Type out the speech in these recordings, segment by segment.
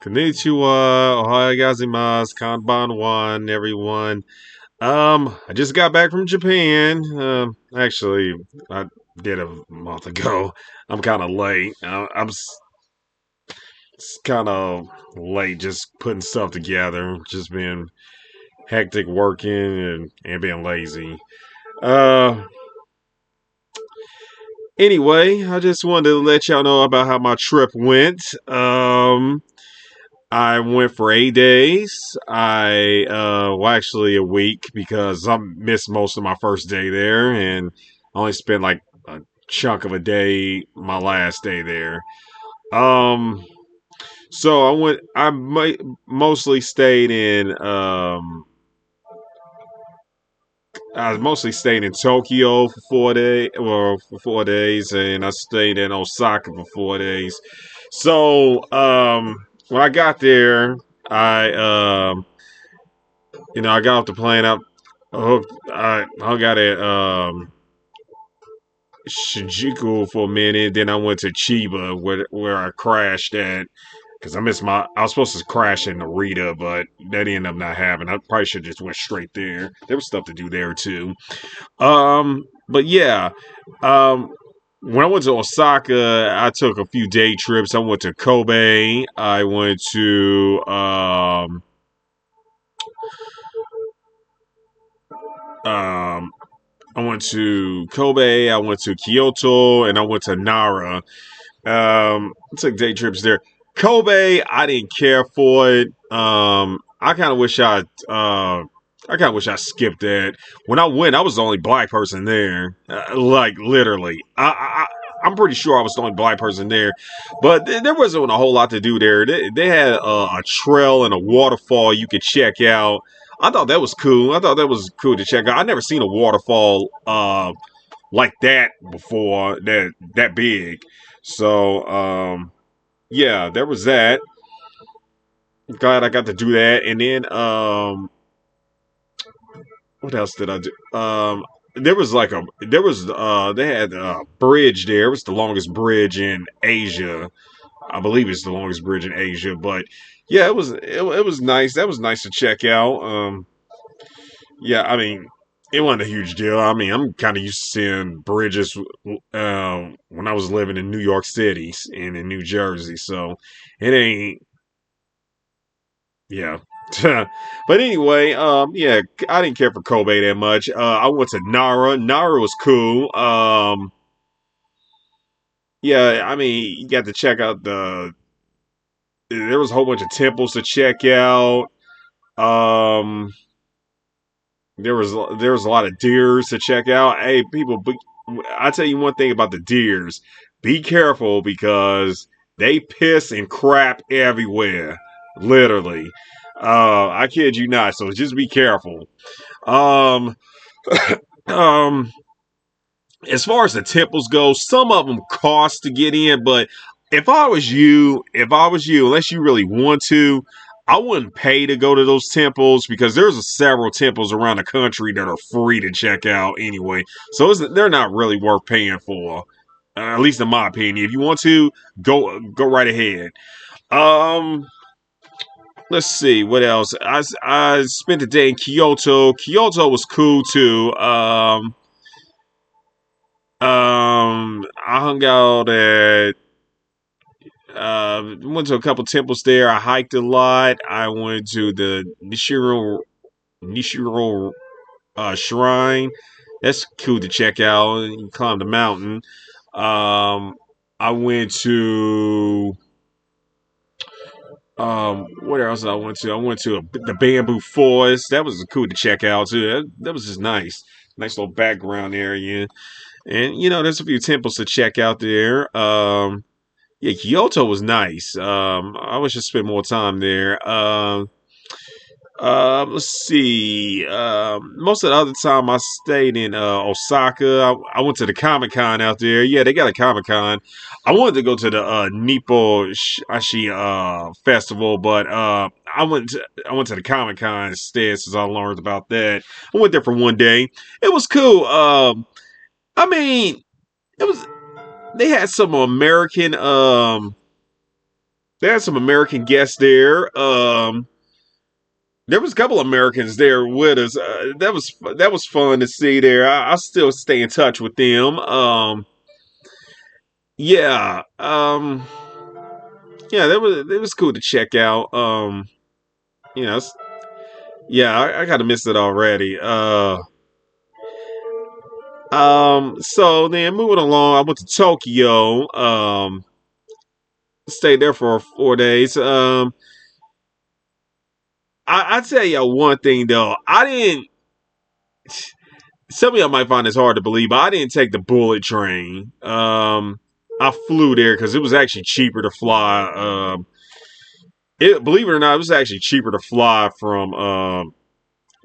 Konnichiwa, ohayou gozaimasu, konbanwa, everyone. I just got back from Japan. Actually, I did a month ago. I'm kind of late. I'm kind of late just putting stuff together. Just been hectic working and being lazy. Uh, anyway, I just wanted to let y'all know about how my trip went. I went for 8 days. Well, actually a week because I missed most of my first day there, and I only spent like a chunk of a day my last day there. Um, so mostly stayed in. I mostly stayed in Tokyo for 4 days. Well, for 4 days, and I stayed in Osaka for 4 days. So, when I got there, I I got off the plane. I hung out at Shinjuku for a minute. Then I went to Chiba, where I crashed at because I missed my. I was supposed to crash in Narita, but that ended up not happening. I probably should have just went straight there. There was stuff to do there too. But yeah, um, when I went to Osaka, I took a few day trips. I went to Kobe. I went to um, I went to Kobe, I went to Kyoto, and I went to Nara. I took day trips there. Kobe, I didn't care for it. I kind of wish I skipped that. When I went, I was the only black person there. Like literally, I'm pretty sure I was the only black person there. But there wasn't a whole lot to do there. They had a trail and a waterfall you could check out. I thought that was cool. I thought that was cool to check out. I never seen a waterfall like that before, that big. So yeah, there was that. Glad I got to do that. And then what else did I do? They had a bridge there. It was the longest bridge in Asia. I believe it's the longest bridge in Asia. But yeah, it was nice. That was nice to check out. Yeah, I mean, it wasn't a huge deal. I mean, I'm kind of used to seeing bridges when I was living in New York City and in New Jersey, so it ain't. Yeah. But anyway, yeah, I didn't care for Kobe that much. I went to Nara. Nara was cool. Yeah, I mean, you got to check out There was a whole bunch of temples to check out. Um, there was a lot of deers to check out. Hey, people, I tell you one thing about the deers: be careful because they piss and crap everywhere, literally. I kid you not. So just be careful. Um, um, as far as the temples go, some of them cost to get in, but if I was you, unless you really want to, I wouldn't pay to go to those temples because there's several temples around the country that are free to check out anyway. So they're not really worth paying for. At least in my opinion. If you want to, go right ahead. Um, let's see what else. I spent the day in Kyoto. Kyoto was cool too. I hung out at went to a couple temples there. I hiked a lot. I went to the Nishiro shrine. That's cool to check out. You climb the mountain. Um, I went to what else I went to? I went to the bamboo forest. That was cool to check out too. That was just nice. Nice little background area. And there's a few temples to check out there. Yeah, Kyoto was nice. I wish I spent more time there. Let's see. Most of the other time I stayed in Osaka. I went to the Comic Con out there. Yeah, they got a Comic Con. I wanted to go to the Nippo Ashi festival, but I went to the Comic Con instead since I learned about that. I went there for one day. It was cool. I mean, it was they had some American They had some American guests there. There was a couple Americans there with us. That was fun to see there. I still stay in touch with them. Yeah, yeah, that was cool to check out. You know, yeah, I kind of missed it already. So then moving along, I went to Tokyo. Stayed there for 4 days. I tell you one thing though, I didn't. Some of y'all might find this hard to believe, but I didn't take the bullet train. I flew there because it was actually cheaper to fly. Believe it or not, it was actually cheaper to fly from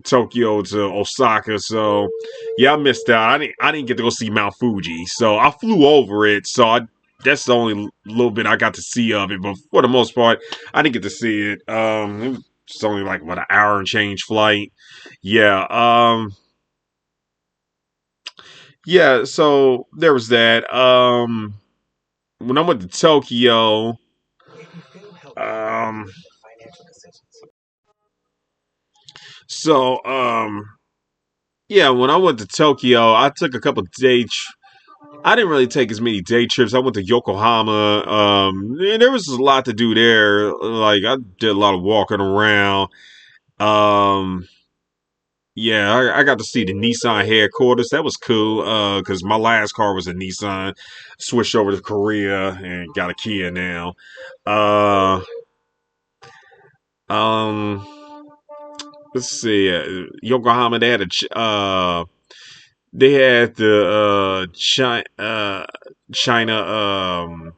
Tokyo to Osaka. So yeah, I missed out. I didn't get to go see Mount Fuji. So I flew over it. That's the only little bit I got to see of it. But for the most part, I didn't get to see it. It's only like what, an hour and change flight. Yeah. Yeah. So there was that. When I went to Tokyo, um, so yeah, when I went to Tokyo, I took a couple I didn't really take as many day trips. I went to Yokohama. And there was a lot to do there. Like I did a lot of walking around. Um, yeah, I got to see the Nissan headquarters. That was cool. Because my last car was a Nissan. Switched over to Korea and got a Kia now. Uh, um, let's see. Yokohama. They had the China.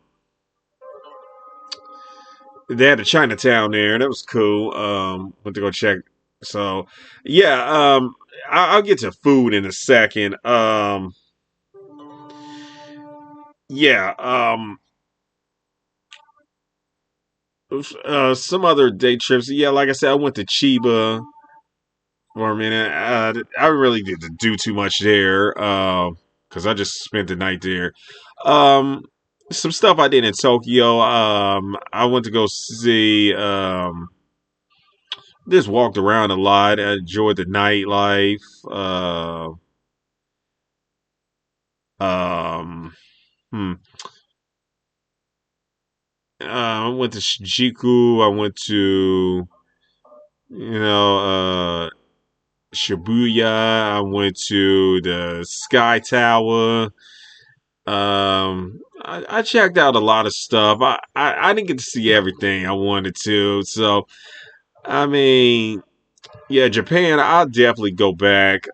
They had a Chinatown there. That was cool. Went to go check. So, yeah. I'll get to food in a second. Yeah. Some other day trips. Yeah, like I said, I went to Chiba for a minute. I really didn't do too much there. Because I just spent the night there. Um, some stuff I did in Tokyo. I went to go see. Just walked around a lot. I enjoyed the nightlife. Um, hmm. I went to Shinjuku. I went to, you know, Shibuya. I went to the Sky Tower. I checked out a lot of stuff. I didn't get to see everything I wanted to. So, I mean, yeah, Japan, I'll definitely go back.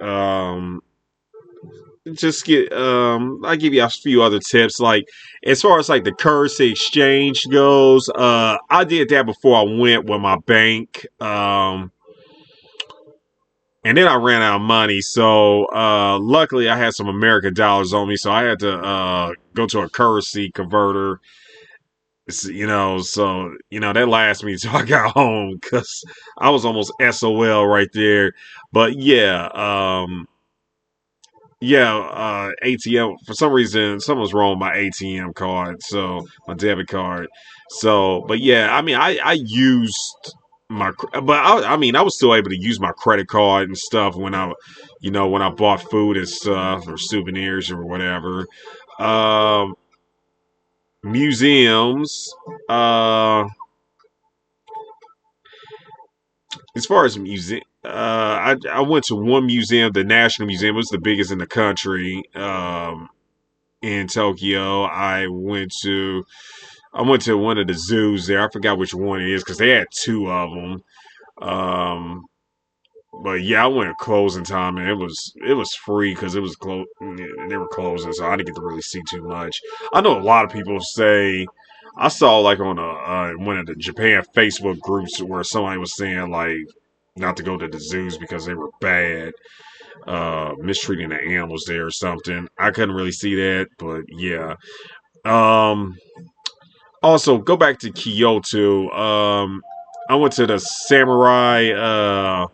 Just get I'll give you a few other tips. Like as far as like the currency exchange goes, I did that before I went with my bank. And then I ran out of money. So luckily I had some American dollars on me, so I had to go to a currency converter. That lasted me until I got home because I was almost SOL right there. But yeah, ATM. For some reason, something was wrong with my ATM card, so my debit card. So, but yeah, I mean, I used I was still able to use my credit card and stuff when I bought food and stuff or souvenirs or whatever. Um, Museums. As far as museum, I went to one museum, the National Museum. It was the biggest in the country. In Tokyo. I went to one of the zoos there. I forgot which one it is because they had two of them. Um, but yeah, I went at closing time and it was free because it was close. They were closing, so I didn't get to really see too much. I know a lot of people say. I saw like on one of the Japan Facebook groups where somebody was saying like not to go to the zoos because they were bad, mistreating the animals there or something. I couldn't really see that, but yeah. Um, Also, go back to Kyoto. I went to the Samurai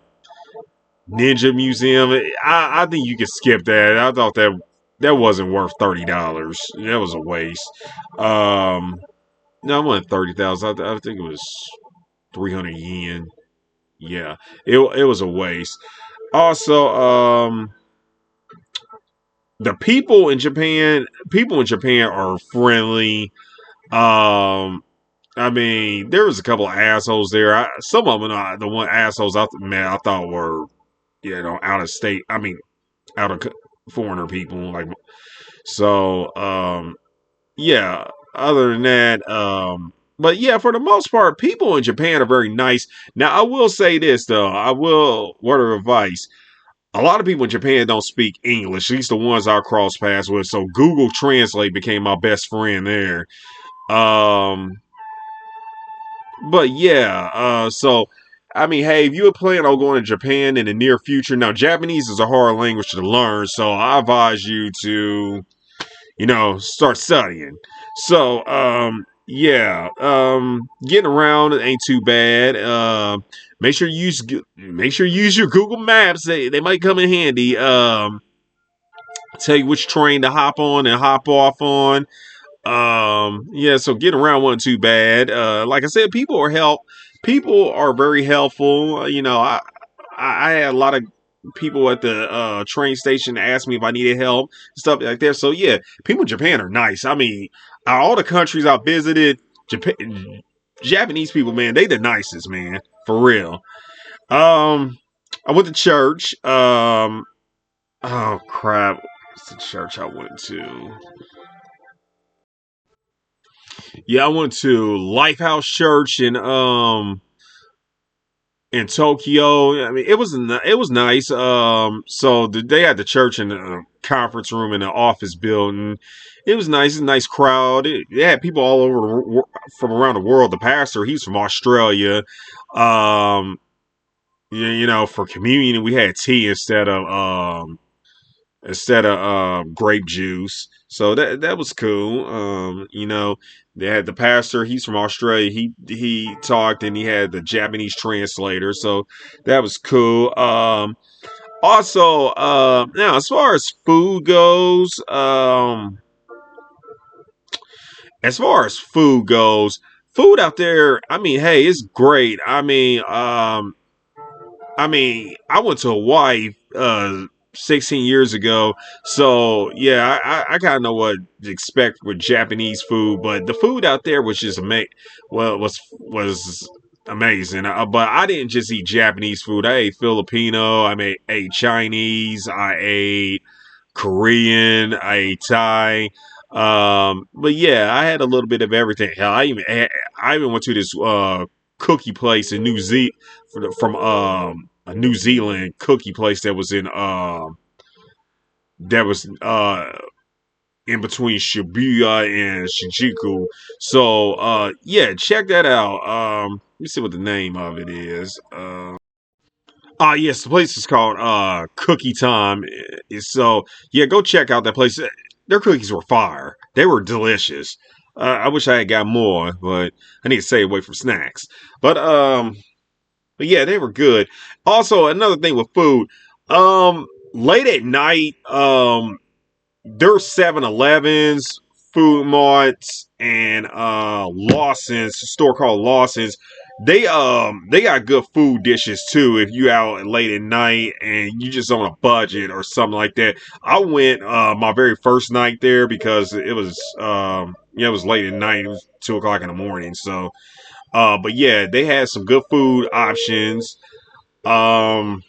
Ninja Museum. I think you could skip that. I thought that wasn't worth $30. That was a waste. Um, No, I went 30,000. I think it was 300 yen. Yeah, it was a waste. Also, the people in Japan are friendly. I mean, there was a couple of assholes there. Some of them, the one assholes I thought were, out of state. I mean, out of foreigner people. Like, so, yeah. Other than that, but yeah, for the most part, people in Japan are very nice. Now, I will say this though. Word of advice. A lot of people in Japan don't speak English. At least the ones I cross paths with. So Google Translate became my best friend there. Um, but yeah, so I mean, hey, if you were planning on going to Japan in the near future, now Japanese is a hard language to learn, so I advise you to, start studying. So, yeah, getting around ain't too bad. Make sure you use your Google Maps. They might come in handy. Tell you which train to hop on and hop off on. Yeah, so getting around wasn't too bad. Like I said, people are very helpful. I had a lot of people at the train station ask me if I needed help, stuff like that. So yeah, people in Japan are nice. I mean, out of all the countries I visited, Japanese people, man, they the nicest, man, for real. Um, I went to church. Oh crap, it's the church I went to. Yeah, I went to Lifehouse Church in Tokyo. I mean, it was nice. So they had the church in the conference room in the office building. It was nice, a nice crowd. It had people all over from around the world. The pastor, he's from Australia. Um, for communion we had tea instead of grape juice. So that was cool. They had the pastor. He's from Australia. He talked, and he had the Japanese translator. So that was cool. Also, now as far as food goes, food out there. I mean, hey, it's great. I went to Hawaii 16 years ago, so yeah, I kind of know what to expect with Japanese food, but the food out there was just was amazing. But I didn't just eat Japanese food. I ate Filipino. Ate Chinese. I ate Korean. I ate Thai. But yeah, I had a little bit of everything. Hell, I even went to this cookie place in from a New Zealand cookie place that was in between Shibuya and Shinjuku. So yeah, check that out. Let me see what the name of it is. Yes, the place is called Cookie Time. So yeah, go check out that place. Their cookies were fire. They were delicious. I wish I had got more, but I need to stay away from snacks. But but yeah, they were good. Also, another thing with food, late at night, there's 7-Elevens, Food Marts, and Lawson's, a store called Lawson's. They got good food dishes too if you out late at night and you just on a budget or something like that. I went my very first night there because it was it was late at night. It was 2 o'clock in the morning. So but yeah, they had some good food options. Um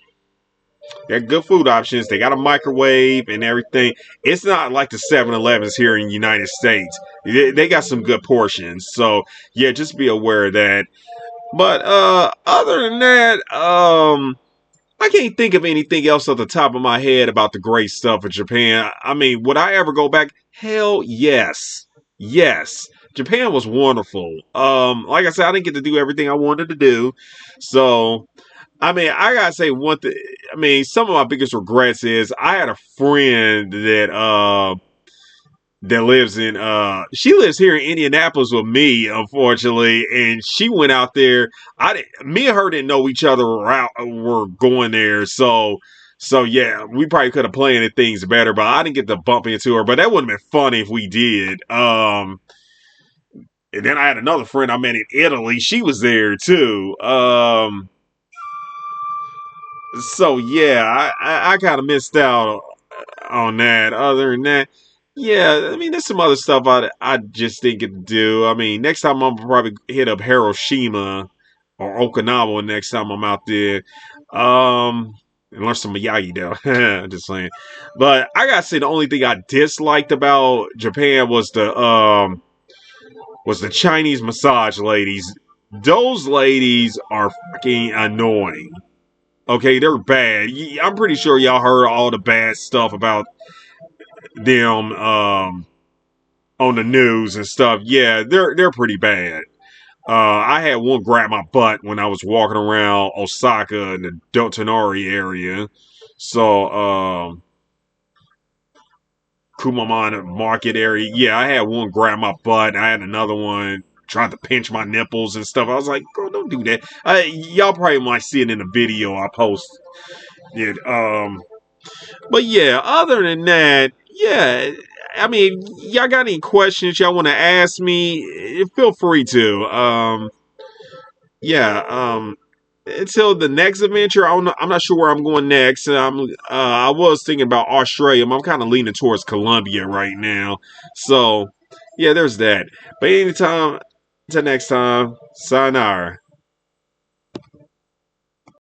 they're good food options. They got a microwave and everything. It's not like the 7-Elevens here in the United States. They got some good portions. So yeah, just be aware of that. But other than that, I can't think of anything else off the top of my head about the great stuff in Japan. I mean, would I ever go back? Hell yes. Yes. Japan was wonderful. Like I said, I didn't get to do everything I wanted to do. So I mean, I gotta say one thing. I mean, some of my biggest regrets is I had a friend that lives in she lives here in Indianapolis with me, unfortunately, and she went out there. Me and her didn't know each other were going there, so yeah, we probably could have planned things better, but I didn't get to bump into her. But that would have been funny if we did. And then I had another friend I met in Italy. She was there too. So yeah, I kind of missed out on that. Other than that, yeah, I mean, there's some other stuff I just didn't get to do. I mean, next time I'm probably hit up Hiroshima or Okinawa next time I'm out there. And learn some Miyagi though. Just saying. But I gotta say the only thing I disliked about Japan was the Chinese massage ladies. Those ladies are fucking annoying. Okay, they're bad. I'm pretty sure y'all heard all the bad stuff about them on the news and stuff. Yeah, they're pretty bad. I had one grab my butt when I was walking around Osaka in the Dotonori area. So, Kumamoto Market area. Yeah, I had one grab my butt. I had another one trying to pinch my nipples and stuff. I was like, girl, don't do that. Y'all probably might see it in the video I post. It. But yeah, other than that, yeah. I mean, y'all got any questions y'all want to ask me? Feel free to. Yeah. Until the next adventure, I'm not sure where I'm going next. I was thinking about Australia. I'm kind of leaning towards Colombia right now. So, yeah, there's that. But anytime, until next time, sayonara.